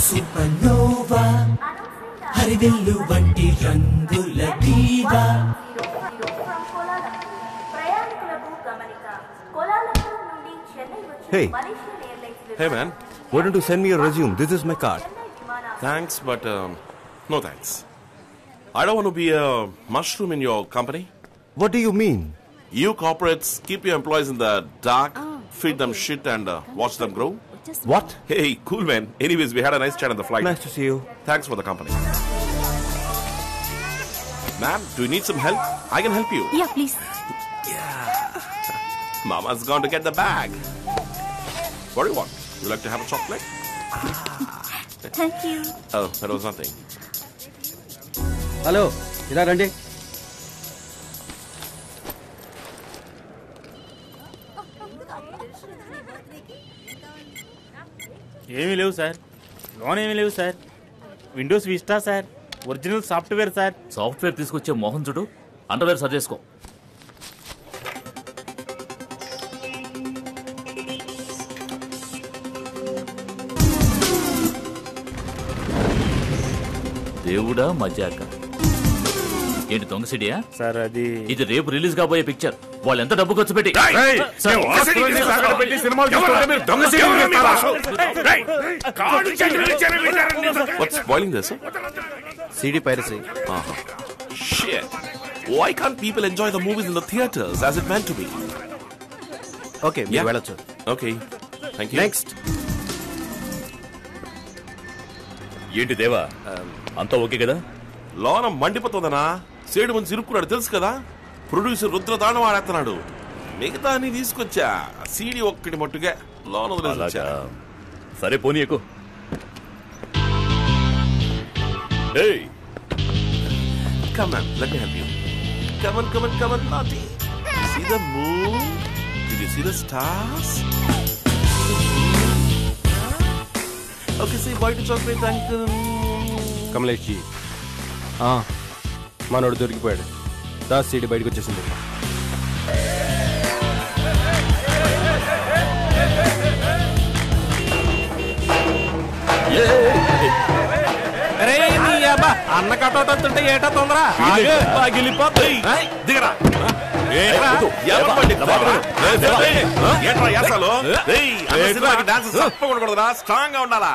Supernova హరివిల్లు వంటి రంగుల దీవా. Hey man, why don't you send me your resume? This is my card. thanks but no thanks. I don't want to be a mushroom in your company. What do you mean? You corporates keep your employees in the dark, feed them shit and watch them grow. What? Hey, cool man. Anyways, we had a nice chat on the flight. Nice to see you. Thanks for the company. Ma'am, do you need some help? I can help you. Yeah, please. Mama's gone to get the bag. What do you want? You like to have a chocolate? Thank you. Oh, that was nothing. Hello ఇలా రండి. ఏమీ లేవు sir, loan ఏమీ లేవు sir. Windows vista sir, original software sir. Software తీసుకొచ్చే మోహన్ చూడు, underwear search చేసుకో. దేవుడా మజాక. ఏంటి దొంగ సిడియా సార్? అది ఇది రేపు రిలీజ్ కాబోయే పిక్చర్. వాళ్ళు ఎంత డబ్బు ఖర్చు పెట్టి What's spoiling this? CD piracy. Shit. Why can't people enjoy the movies in the theaters as it meant to be? Okay, Yeah. మీరు వెళ్ళొచ్చు. Okay. Thank you. Next. ఏంటి దేవా, అంతా ఓకే కదా? లోన మండిపోతుందనా? సేడు మంచి ఇరుక్కున్నాడు తెలుసు కదా. ప్రొడ్యూసర్ రుద్ర తాండవం ఆడేస్తున్నాడు. మిగతా అన్ని తీసుకొచ్చా, సీడీ ఒక్కటి మట్టుగా లోన వదిలేసొచ్చా. సరే పోనీ ఎక్కువ. Come on, let me help you. Come on, naughty. See the moon? Did you see the stars? Okay, say bye to chocolate uncle. Kamlesh ji, మనోడు దొరికిపోయాడు. దాస్ సీడీ బయటకు వచ్చేసింది. అన్న కట్టవుతుంటే ఏటా తొందర దిగరా. స్ట్రాంగ్ గా ఉండాలా?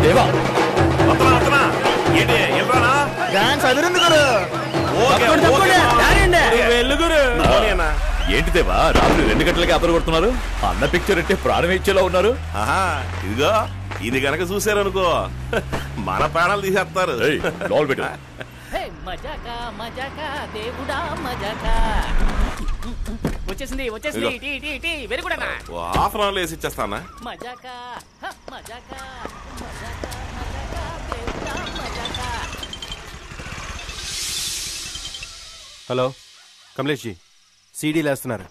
దేవా ఏంటి ఎల్రానా? డాన్స్ అదిరింది ఏంటి దేవా, రాత్రి 2 గంటలకి అతను కొడుతున్నారు. అన్న పిక్చర్ అంటే ప్రాణం ఇచ్చేలా ఉన్నారు. ఇదిగో ఇది గనక చూసారనుకో మన ప్రాణాలు తీసేస్తారు. లోల్ పెట్టు. వచ్చేసింది వెరీ గుడ్ అన్న. హాఫ్ అన్ అవర్ వేసి ఇచ్చేస్తానా? హలో కమలేష్ జీ, సీడీలు వేస్తున్నారు.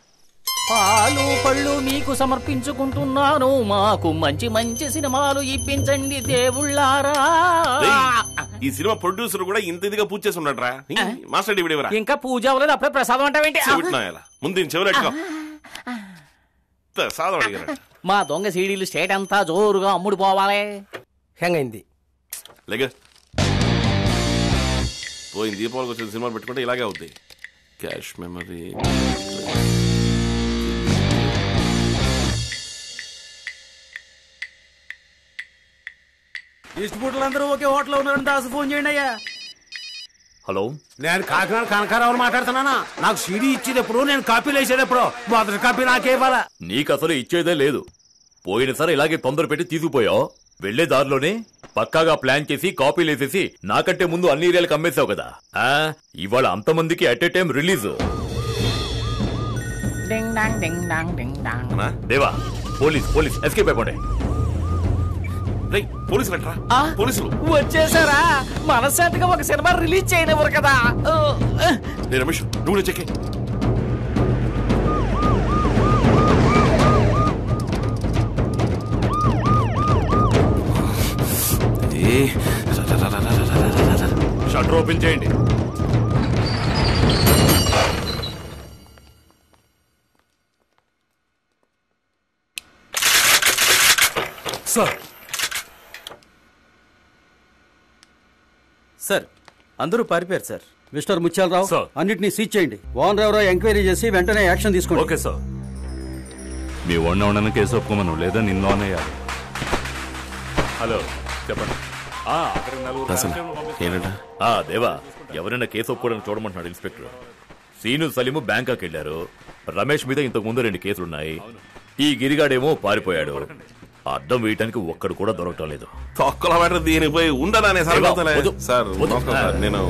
పాలు పళ్ళు మీకు సమర్పించుకుంటున్నాను. మాకు మంచి మంచి సినిమాలు ఇప్పించండి దేవుళ్ళారా. ఈ సినిమా ప్రొడ్యూసర్ కూడా ఇంత ఇదిగా పూజ చేసి ఉన్నాడ్రా. మాస్టర్ డివిడేవరా? ఇంకా పూజ అవ్వలేదు, అప్పుడే ప్రసాదం అంటావేంటి? ముందు చెవులెట్టుకో. ప్రసాదం అడిగారు. మా దొంగ సీడీలు స్టేట్ అంతా జోరుగా అమ్ముడు పోవాలి. హ్యాంగ్ అయింది. లేక పోయిన దీపావళికి వచ్చిన సినిమాలు పెట్టుకుంటే ఇలాగే అవుద్ది. Cache memory. ఇష్టపుట్లందరూ ఒకే హోటల్ ఉన్నారని దాసు ఫోన్ చేయండి అయ్యా. హలో, నేను కాకినాడ కనకారావు మాట్లాడుతున్నానా? నాకు సీడీ ఇచ్చేటప్పుడు, నేను కాపీలు వేసేటప్పుడు మొదటి కాపీ నాకే ఇవ్వాలా? నీకు అసలు ఇచ్చేదే లేదు. పోయినసారి ఇలాగే తొందర పెట్టి తీసుకుపోయావు. వెళ్లే దారిలోనే పక్కాగా ప్లాన్ చేసి కాపీలు వేసేసి నాకంటే ముందు అన్ని ఏరియాలకు అమ్మేశావు కదా. ఇవాళ అంతమందికి అట్ ఏ టైం రిలీజ్. దేవా, పోలీస్ ఎస్కేప్ అయిపోండి. పోలీసులు వచ్చేసారా? మనశ్శాంతిగా ఒక సినిమా రిలీజ్ చేయనివ్వరు కదా. రమేష్ నువ్వు చెక్కే. షట్టర్ ఓపెన్ చేయండి. సార్ అందరూ పారిపోయారు సార్. మిస్టర్ ముత్యాలరావు, అన్నిటినీ సీజ్ చేయండి. ఓనర్ ఎవరో ఎంక్వైరీ చేసి వెంటనే యాక్షన్ తీసుకోండి. Okay sir. మీ ఓన్ ఉండని కేసు ఒప్పుకోమను, లేదా నిన్ను అనేయాలి. హలో చెప్పండి. దేవా, ఎవరైనా కేసు ఒప్పుకోవడానికి చూడమంటున్నాడు ఇన్స్పెక్టర్. సీను సలీము బ్యాంకాక్ వెళ్లారు. రమేష్ మీద ఇంతకు ముందు 2 కేసులున్నాయి. ఈ గిరిగాడేమో పారిపోయాడు. అడ్డం వేయటానికి ఒక్కడు కూడా దొరకటం లేదు. తొక్కల దీనిపోయి ఉండడానే సార్. నేను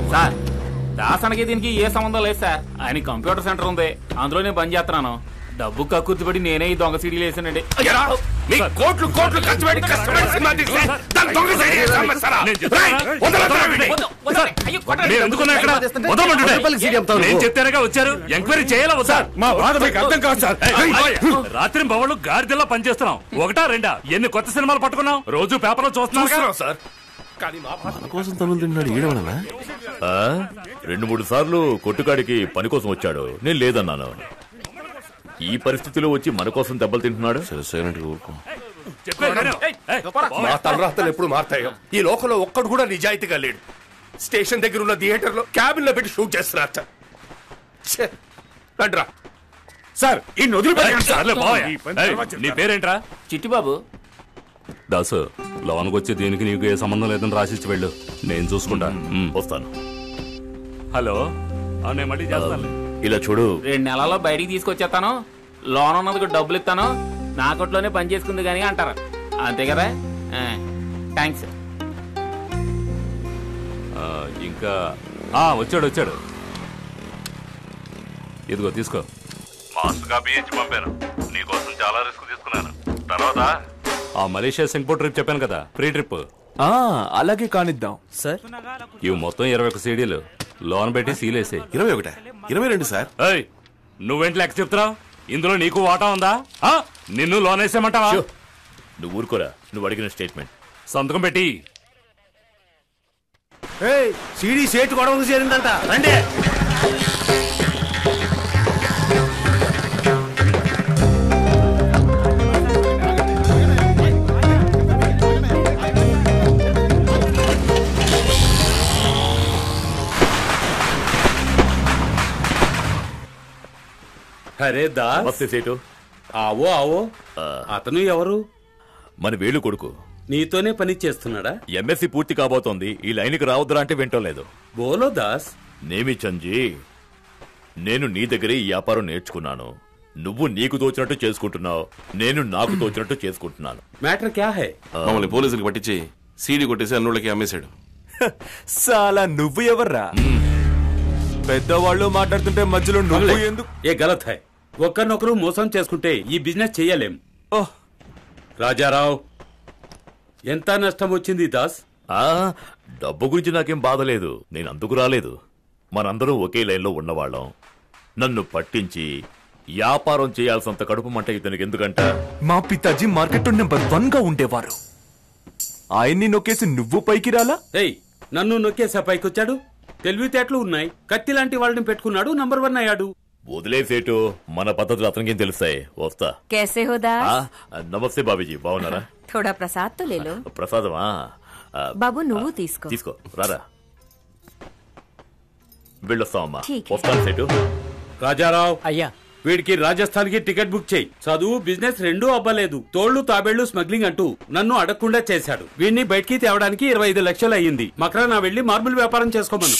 దాసనకి దీనికి ఏ సంబంధం లేదు సార్. ఆయన కంప్యూటర్ సెంటర్ ఉంది, అందులో నేను పని చేస్తున్నాను. డబ్బు కక్కుర్తిపడి నేనే ఈ దొంగ సీడీలు వేసానండి. కోట్లు కోట్లు ఖర్చు పెట్టి కష్టపడి సినిమా తీస్తే దాని దొంగ సీడీ అమ్మేస్తారా? నేను చెప్తానుగా వచ్చారు. ఎంక్వైరీ చేయాలా వద్దా? మా బాధ మీకు అర్థం కాదు సార్. రాత్రి బవళ్ళు గాడిదల్లా పనిచేస్తున్నాం. 1 2 ఎన్ని కొత్త సినిమాలు పట్టుకున్నాం? రోజు పేపర్లో చూస్తున్నాం సార్. కోసం తనులు తిన్నాడు ఈడవనా? 2-3 సార్లు కొట్టుకాడికి పని కోసం వచ్చాడు. నేను లేదన్నాను. ఈ పరిస్థితిలో వచ్చి మన కోసం దెబ్బలు తింటున్నాడు. మా తలరాతలు ఎప్పుడు మారుతాయో. ఈ లోకంలో ఒక్కడు కూడా నిజాయితీగా లేడు. స్టేషన్ దగ్గర ఉన్న థియేటర్ లో క్యాబిన్ లో పెట్టి షూట్ చేస్తున్నారు. సార్ ఈ నీ పేరేంట్రా? చిట్టిబాబు. దాసు, లోనికి వచ్చి దీనికి నీకు ఏ సంబంధం లేదని రాసిచ్చి వెళ్ళు, నేను చూసుకుంటా. వస్తాను. హలో, నేను మళ్ళీ చేస్తాను. ఇలా చూడు, 2 నెలల్లో బయటికి తీసుకొచ్చేస్తాను. లోన్ ఉన్నందుకు డబ్బులు ఇస్తాను. నా కొట్లోనే పని చేసుకుంది కానీ అంటారు. అంతే కదా? థ్యాంక్స్. ఇంకా వచ్చాడు. ఇదిగో తీసుకో. మాస్టర్ కాపీ ఇచ్చి పంపాను. నీకోసం చాలా రిస్క్ తీసుకున్నాను. తర్వాత మలేషియా సింగపూర్ ట్రిప్ చెప్పాను కదా, ఫ్రీ ట్రిప్. అలాగే కానిద్దాం సార్. ఇవి మొత్తం 21 సీడీలు. లోన్ పెట్టి సీలేసే. 21 22 సార్. నువ్వేంటి లెక్క చెప్తున్నావు? ఇందులో నీకు వాటా ఉందా? నిన్ను లోన్ వేసేమంటావా? నువ్వు ఊరుకోరా. నువ్వు అడిగిన స్టేట్మెంట్ సంతకం పెట్టి. సీడీ సేటు గొడవకు చేరిందంట. రండి. అరే దాస్, సేటు. ఆవో. అతను ఎవరు? మన వేలు కొడుకు. నీతోనే పని చేస్తున్నాడా? ఎంఎస్సి పూర్తి కాబోతోంది. ఈ లైన్కి రావద్దురా అంటే వింటలేదు. బోలో దాస్. నేమి చంజీ, నేను నీ దగ్గరే ఈ వ్యాపారం నేర్చుకున్నాను. నువ్వు నీకు తోచినట్టు చేసుకుంటున్నావు, నేను నాకు తోచినట్టు చేసుకుంటున్నాను. మ్యాటర్ క్యా హై? మమ్మల్ని పోలీసులకు పట్టించి సీడీ కొట్టేసి అన్నుళ్ళకి అమ్మేశాడు. సాలా నువ్వు ఎవర్రా? పెద్దవాళ్ళు మాట్లాడుతుంటే మధ్యలో నువ్వు ఎందుకు? ఏ గలత్ హై. ఒక్కరినొకరు మోసం చేసుకుంటే ఈ బిజినెస్ చెయ్యలేం. రాజారావు, ఎంత నష్టం వచ్చింది దాస్? డబ్బు గురించి నాకేం బాధ లేదు. నేను అందుకు రాలేదు. మనందరూ ఒకే లైన్లో ఉన్నవాళ్ళం. నన్ను పట్టించి వ్యాపారం చేయాల్సినంత కడుపు మంట ఇతనికి ఎందుకంట? మా పితాజీ మార్కెట్ నెంబర్ 1 గా ఉండేవారు. ఆయన్ని నొక్కేసి నువ్వు పైకి రాలా? నన్ను నొక్కేసా పైకొచ్చాడు. తెలివితేటలు ఉన్నాయి. కత్తి లాంటి వాళ్ళని పెట్టుకున్నాడు, నంబర్ 1 అయ్యాడు. వదిలేసేటు, మన పద్ధతులు అతనికేం తెలుస్తాయి. వస్తా. कैसे हो दास? నమస్తే బాబీజీ, బాగున్నారా? थोड़ा प्रसाद तो ले लो. ప్రసాదమా? బాబు నువ్వు తీసుకో. తీసుకో, రారా. వెళ్ళొస్తామమ్మా. ठीक है. వస్తాను సేటు. రాజారావు అయ్యా, వీడికి రాజస్థాన్ కి టికెట్ బుక్ చేయి. చదువు బిజినెస్ రెండూ అవ్వలేదు. తోళ్లు తాబేళ్లు స్మగ్లింగ్ అంటూ నన్ను అడగకుండా చేశాడు. వీడిని బయటికి తేవడానికి 25 లక్షలు అయ్యింది. మకరానా వెళ్లి మార్బుల్ వ్యాపారం చేసుకోమను.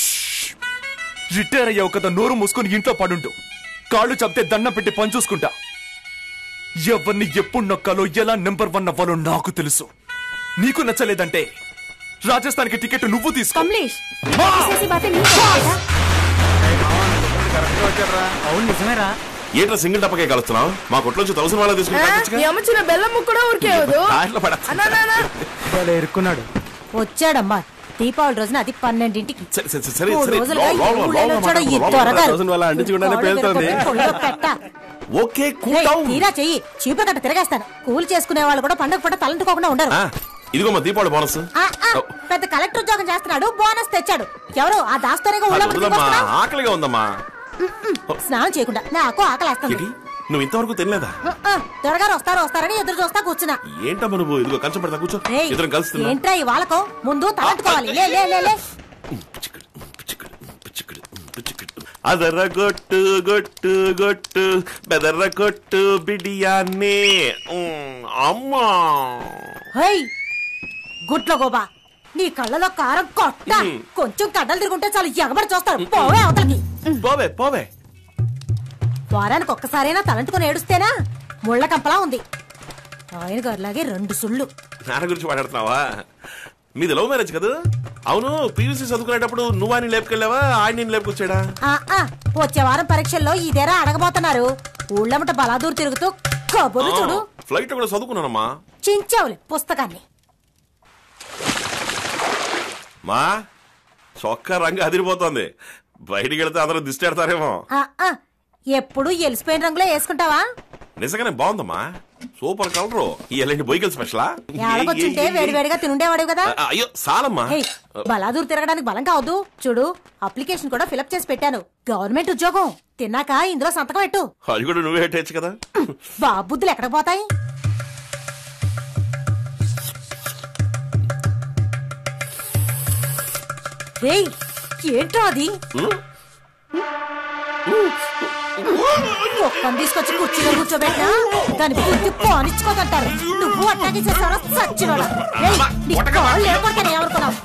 రిటైర్ అయ్యావు కదా, నోరు మూసుకొని ఇంట్లో పడుంటూ. కాళ్ళు చంపితే దండం పెట్టి పని చూసుకుంటా. ఎవరిని ఎప్పుడు నొక్కాలో, ఎలా నెంబర్ 1 అవ్వాలో నాకు తెలుసు. నీకు నచ్చలేదంటే రాజస్థాన్ కి టికెట్ నువ్వు తీసుకో. అవును నిజమేరా. ఏంట్రా సింగిల్ టప్పకే కలుస్తున్నావు? మా కొట్లోంచి 1000 వాళ్ళ తీసుకుంటా. బెల్లం కూడా ఇరుక్కున్నాడు. వచ్చాడమ్మా దీపావళి రోజున, అది 12ంటికి. తీరా చెయ్యి, చీపురు తిరగేస్తాను. కూలి చేసుకునే వాళ్ళు కూడా పండుగ పూట తలంటుకోకుండా ఉండరు. ఇదిగో మా దీపావళి బోనస్. పెద్ద కలెక్టర్ ఉద్యోగం చేస్తున్నాడు, బోనస్ తెచ్చాడు. ఎవరు ఆ దాస్తోనే ఆకలిగా ఉందమ్మా. స్నానం చేయకుండా నాకు ఆకలేస్తుంది. నువ్వు ఇంతవరకు తినలేదా? త్వరగా వస్తారని ఎదురు చూస్తా కూర్చున్నా. ఏంటమ్మా నువ్వు? ఇదిగో కంచం పెడతా కూర్చో. ఇద్దరం కలిసి ఏంట్రా ఈ వాళ్ళకో ముందు తలంటుకోవాలి. లే లే లే లే అదర గొట్టు గొట్టు గొట్టు బెదర్ర కొట్టు బిడియాన్ని. అమ్మా గుట్ల గోబా, నీ కళ్ళలో కారం కొట్ట. కొంచెం కడ్డలు తిరుగుంటే చాలు ఎగబడి చూస్తారు. పోవే అవతలకి. పోవే పోవే. వారానికి ఒక్కసారైనా తలంటుకొని ఏడుస్తేనా ముళ్ళ కంపలా ఉంది. ఆయన గారిలాగే 2 సుళ్ళు. నాన్న గురించి మాట్లాడుతున్నావా? మీది లవ్ మ్యారేజ్ కదా? అవును, పీయూసీ చదువుకునేటప్పుడు నువ్వు ఆయన లేపుకెళ్ళావా, ఆయన లేపుకొచ్చాడా? వచ్చే వారం పరీక్షల్లో ఇదేరా అడగబోతున్నారు. ఊళ్ళమ్మట బలాదూరు తిరుగుతూ కబుర్లు చూడు. ఫ్లైట్ కూడా చదువుకున్నానమ్మా. చించావులే పుస్తకాన్ని. మా చొక్కా రంగు అదిరిపోతుంది. బయటికి వెళ్తే అందరూ దిష్టి పెడతారేమో. ఎప్పుడు ఎలిసిపోయిన రంగులో వేసుకుంటావా? నిజంగానే బాగుందమ్మా, సూపర్ కలరు. ఈ బొయ్యల స్పెషలా? ఏడకొచ్చుంటే వేడివేడిగా తినుండేవాడు కదా. అయ్యో సాలమ్మా. బలాదూరు తిరగడానికి బలం కావద్దు. చూడు, అప్లికేషన్ కూడా ఫిలప్ చేసి పెట్టాను. గవర్నమెంట్ ఉద్యోగం. తిన్నాక ఇందులో సంతకం పెట్టు. అది కూడా నువ్వే పెట్టచ్చు కదా. బాబుద్దులు ఎక్కడ పోతాయి? ఏంటో అది? ఒక్కని తీసుకొచ్చి కుర్చీలో కూర్చోబెట్టినా దాని బుద్ధి పోనిచ్చుకోదంటారు. నువ్వు అట్టాగే చేస్తావా? సచ్చినోడా. నీ కాళ్ళు లేకపోతే ఎవరుకున్నావు?